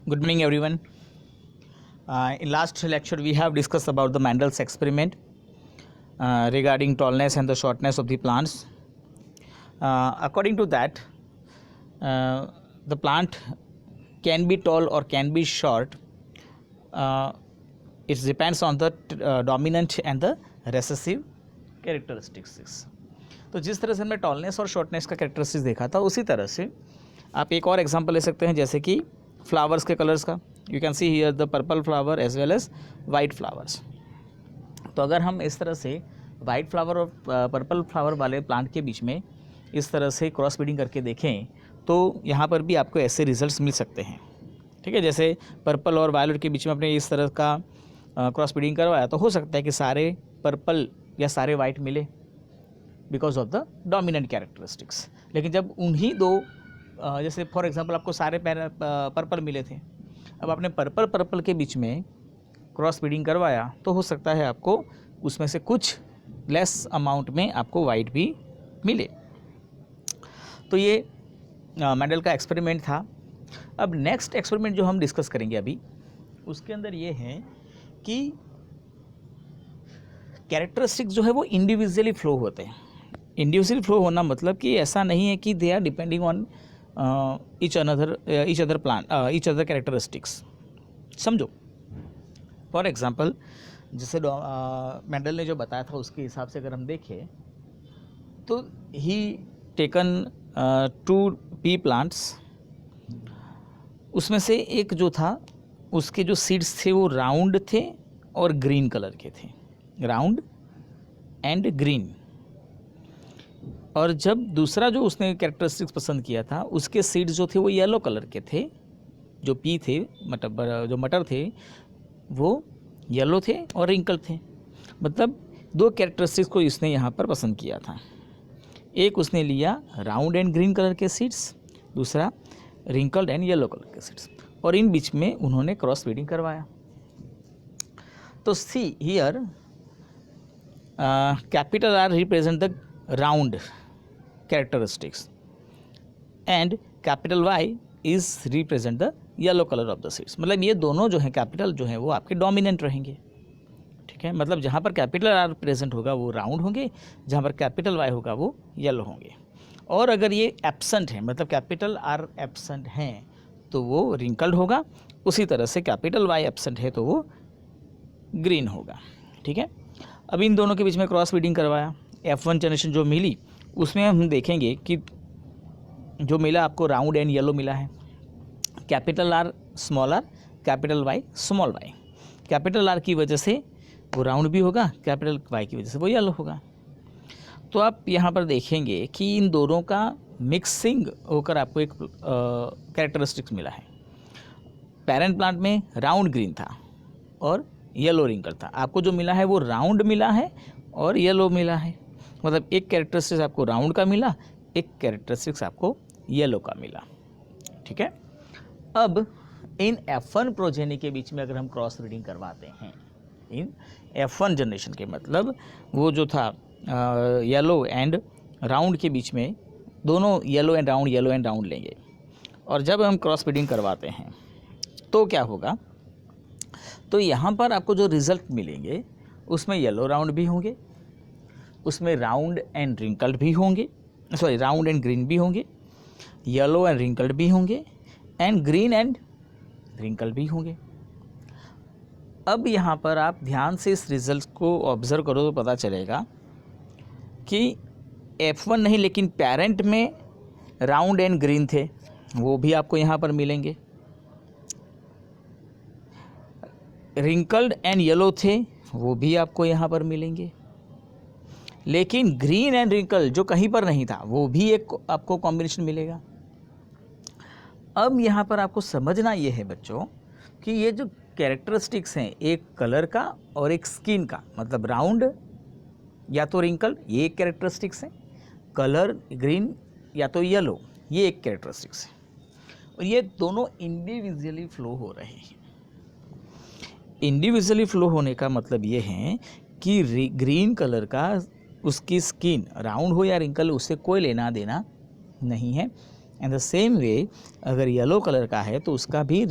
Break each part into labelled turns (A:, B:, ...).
A: Good morning, everyone. In last lecture, we have discussed about the Mendel's experiment regarding tallness and the shortness of the plants. According to that, the plant can be tall or can be short. It depends on the dominant and the recessive characteristics. तो जिस तरह से हमने tallness और shortness का characteristics देखा था, उसी तरह से आप एक और एग्जांपल ले सकते हैं, जैसे कि फ्लावर्स के कलर्स का. You can see here the purple flower as well as white flowers. तो अगर हम इस तरह से वाइट फ्लावर और पर्पल फ्लावर वाले प्लांट के बीच में इस तरह से क्रॉस ब्रीडिंग करके देखें, तो यहाँ पर भी आपको ऐसे रिजल्ट्स मिल सकते हैं. ठीक है, जैसे पर्पल और वायलेट के बीच में आपने इस तरह का क्रॉस ब्रीडिंग करवाया, तो हो सकता है कि सारे पर्पल या सारे वाइट मिले because of the dominant characteristics. लेकिन जब उन्हीं दो जैसे फॉर एग्जांपल आपको सारे पर्पल मिले थे, अब आपने पर्पल के बीच में क्रॉस ब्रीडिंग करवाया, तो हो सकता है आपको उसमें से कुछ लेस अमाउंट में आपको वाइट भी मिले. तो ये मेंडल का एक्सपेरिमेंट था. अब नेक्स्ट एक्सपेरिमेंट जो हम डिस्कस करेंगे अभी, उसके अंदर ये है कि कैरेक्टरिस्टिक्स जो है वो इंडिविजुअली फ्लो होते हैं. इंडिविजुअली फ्लो होना मतलब कि ऐसा नहीं है कि they are depending on each other characteristics. समझो, फॉर एग्जांपल जैसे मेंडल ने जो बताया था उसके हिसाब से अगर हम देखें, तो ही टेकन 2 पी प्लांट्स. उसमें से एक जो था उसके जो सीड्स थे वो राउंड थे और ग्रीन कलर के थे, राउंड एंड ग्रीन. और जब दूसरा जो उसने कैरेक्टरिस्टिक्स पसंद किया था, उसके सीड्स जो थे वो येलो कलर के थे. जो पी थे, जो मटर थे, वो येलो थे और रिंकल थे. मतलब 2 कैरेक्टरिस्टिक्स को इसने यहाँ पर पसंद किया था. एक उसने लिया राउंड एंड ग्रीन कलर के सीड्स, दूसरा रिंकल्ड एंड येलो कलर के सीड्स, और इन बीच में उन्होंने क्रॉस ब्रीडिंग करवाया. तो see here capital R represent the round characteristics and capital Y is represent the yellow color of the seeds. मतलब ये दोनों जो हैं कैपिटल जो हैं वो आपके डोमिनेंट रहेंगे. ठीक है, मतलब जहाँ पर कैपिटल आर प्रेजेंट होगा वो राउंड होंगे, जहाँ पर कैपिटल वाई होगा वो येलो होंगे. और अगर ये एब्सेंट है, मतलब कैपिटल आर एब्सेंट हैं, तो वो रिंकल्ड होगा. उसी तरह से कैपिटल वाई एब्सेंट है तो वो ग्रीन होगा. ठीक है, अब इन दोनों के बीच में क्रॉस ब्रीडिंग करवाया. F1 जनरेशन जो मिली उसमें हम देखेंगे कि जो मिला आपको राउंड एंड येलो मिला है. Capital R small R, capital Y small Y. Capital R की वजह से वो राउंड भी होगा, कैपिटल वाई की वजह से वो येलो होगा. तो आप यहाँ पर देखेंगे कि इन दोनों का मिक्सिंग होकर आपको एक कैरेक्टरिस्टिक्स मिला है. पेरेंट प्लांट में राउंड ग्रीन था और येलो रिंकल था. आपको जो मिला है वो राउंड मिला है और येलो मिला है. मतलब एक कैरेक्टरिस्टिक्स आपको राउंड का मिला, एक कैरेक्टरिस्टिक्स आपको येलो का मिला. ठीक है, अब इन F1 प्रोजेनी के बीच में अगर हम क्रॉस ब्रीडिंग करवाते हैं, इन F1 जनरेशन के मतलब वो जो था येलो एंड राउंड के बीच में, दोनों येलो एंड राउंड लेंगे. और जब हम क्रॉस ब्रीडिंग करवाते हैं तो क्या होगा, तो यहाँ पर आपको जो रिज़ल्ट मिलेंगे उसमें येलो राउंड भी होंगे, उसमें राउंड एंड रिंकल्ड भी होंगे, राउंड एंड ग्रीन भी होंगे, येलो एंड रिंकल्ड भी होंगे, एंड ग्रीन एंड रिंकल्ड भी होंगे. अब यहाँ पर आप ध्यान से इस रिजल्ट को ऑब्जर्व करो तो पता चलेगा कि F1 नहीं, लेकिन पेरेंट में राउंड एंड ग्रीन थे, वो भी आपको यहाँ पर मिलेंगे. रिंकल्ड एंड येलो थे, वो भी आपको यहाँ पर मिलेंगे. लेकिन ग्रीन एंड रिंकल जो कहीं पर नहीं था, वो भी एक आपको कॉम्बिनेशन मिलेगा. अब यहाँ पर आपको समझना ये है बच्चों कि ये जो कैरेक्टरिस्टिक्स हैं, एक कलर का और एक स्किन का, मतलब राउंड या तो रिंकल, ये एक कैरेक्टरिस्टिक्स है. कलर ग्रीन या तो येलो, ये एक कैरेक्टरिस्टिक्स है. और ये दोनों इंडिविजुअली फ्लो हो रहे हैं. इंडिविजुअली फ्लो होने का मतलब ये है कि ग्रीन कलर का उसकी स्किन राउंड हो या रिंकल, उससे कोई लेना देना नहीं है. एंड द सेम वे अगर येलो कलर का है तो उसका भी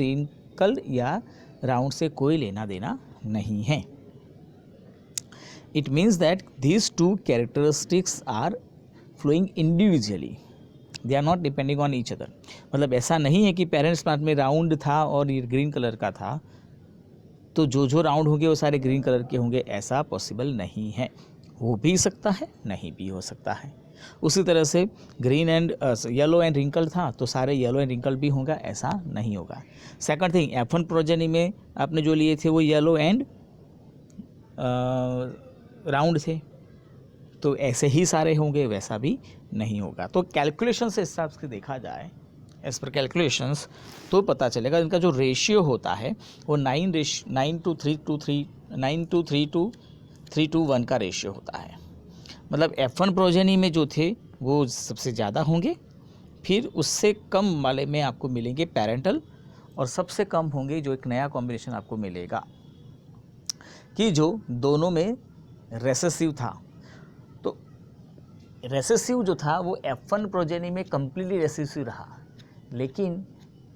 A: रिंकल या राउंड से कोई लेना देना नहीं है। It means that these two characteristics are flowing individually, they are not depending on each other. मतलब ऐसा नहीं है कि पेरेंट्स प्लांट में राउंड था और ये ग्रीन कलर का था तो जो राउंड होंगे वो सारे ग्रीन कलर के होंगे, ऐसा पॉसिबल नहीं है। हो भी सकता है, नहीं भी हो सकता है। उसी तरह से green and yellow and wrinkle था तो सारे येलो एंड रिंकल भी होगा, ऐसा नहीं होगा। सेकंड थिंग, F1 प्रोजेनी में आपने जो लिए थे वो येलो एंड राउंड थे, तो ऐसे ही सारे होंगे, वैसा भी नहीं होगा। तो कैलकुलेशन से हिसाब से देखा जाए, एज पर कैलकुलेशंस, तो पता चलेगा इनका जो रेशियो होता है वो 9 to 3 to 1 का रेशियो होता है। मतलब F1 प्रोजेनी में जो थे वो सबसे ज़्यादा होंगे, फिर उससे कम वाले में आपको मिलेंगे पैरेंटल, और सबसे कम होंगे जो एक नया कॉम्बिनेशन आपको मिलेगा कि जो दोनों में रेसेसिव था। तो रेसेसिव जो था वो F1 प्रोजेनी में कम्प्लीटली रेसेसिव रहा, लेकिन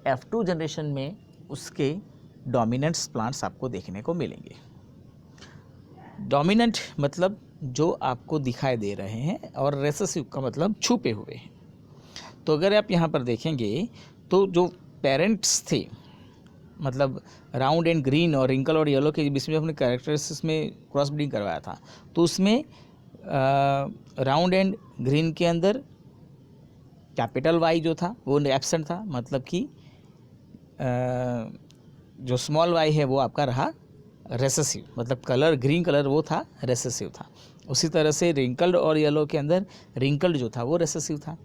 A: F2 जनरेशन में उसके डोमिनेंट्स प्लांट्स आपको देखने को मिलेंगे। डोमिनेंट मतलब जो आपको दिखाई दे रहे हैं, और रेसेसिव का मतलब छुपे हुए हैं। तो अगर आप यहाँ पर देखेंगे तो जो पेरेंट्स थे, मतलब राउंड एंड ग्रीन और रिंकल और येलो के बीच में अपने कैरेक्टरिस्टिक्स में क्रॉस ब्रीडिंग करवाया था, तो उसमें राउंड एंड ग्रीन के अंदर कैपिटल वाई जो था वो एब्सेंट था, मतलब कि जो स्मॉल वाई है वो आपका रहा रेसेसिव, मतलब कलर ग्रीन कलर वो था, रेसेसिव था। उसी तरह से रिंकल्ड और येलो के अंदर रिंकल्ड जो था वो रेसेसिव था।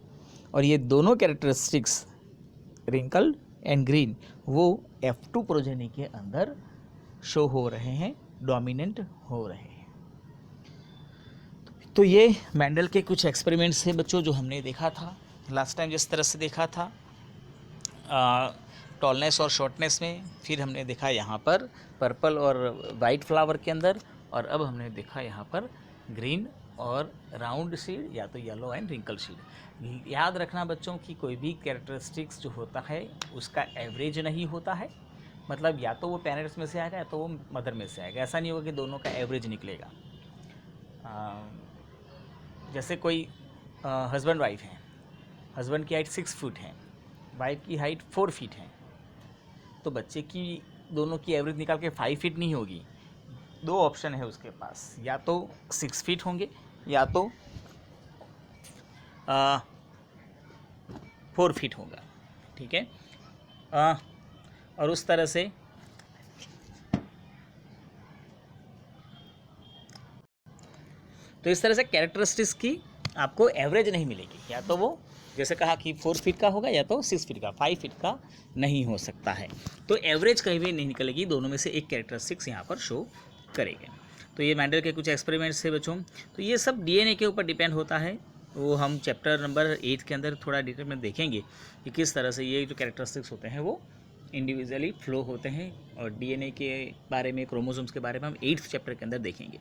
A: और ये दोनों कैरेक्टरिस्टिक्स रिंकल्ड एंड ग्रीन वो F2 प्रोजेनी के अंदर शो हो रहे हैं, डोमिनेंट हो रहे हैं। तो ये मेंडल के कुछ एक्सपेरिमेंट्स हैं बच्चों, जो हमने देखा था लास्ट टाइम जिस तरह से देखा था टॉलनेस और शॉर्टनेस में, फिर हमने देखा यहाँ पर पर्पल और वाइट फ्लावर के अंदर, और अब हमने देखा यहाँ पर ग्रीन और राउंड सीड या तो येलो एंड रिंकल सीड। याद रखना बच्चों कि कोई भी कैरेक्टरिस्टिक्स जो होता है उसका एवरेज नहीं होता है, मतलब या तो वो पेरेंट्स में से आएगा या तो वो मदर में से आएगा, ऐसा नहीं होगा कि दोनों का एवरेज निकलेगा। जैसे कोई हस्बैंड वाइफ है, हस्बैंड की हाइट 6 फीट है, वाइफ की हाइट 4 फीट है, तो बच्चे की दोनों की एवरेज निकाल के 5 फीट नहीं होगी। दो ऑप्शन है उसके पास, या तो 6 फीट होंगे या तो 4 फीट होगा, ठीक है। और उस तरह से तो इस तरह से कैरेक्टरिस्टिक्स की आपको एवरेज नहीं मिलेगी, या तो वो जैसे कहा कि 4 फीट का होगा या तो 6 फीट का, 5 फीट का नहीं हो सकता है। तो एवरेज कहीं भी नहीं निकलेगी, दोनों में से एक कैरेक्टरिस्टिक्स यहाँ पर शो करेंगे। तो ये मेंडल के कुछ एक्सपेरिमेंट्स थे बच्चों। तो ये सब DNA के ऊपर डिपेंड होता है, वो हम चैप्टर नंबर 8 के अंदर थोड़ा डिटेल में देखेंगे कि किस तरह से ये जो कैरेक्टरिस्टिक्स होते हैं वो इंडिविजुअली फ्लो होते हैं, और DNA के बारे में, क्रोमोसोम्स के बारे में हम 8th चैप्टर के अंदर देखेंगे।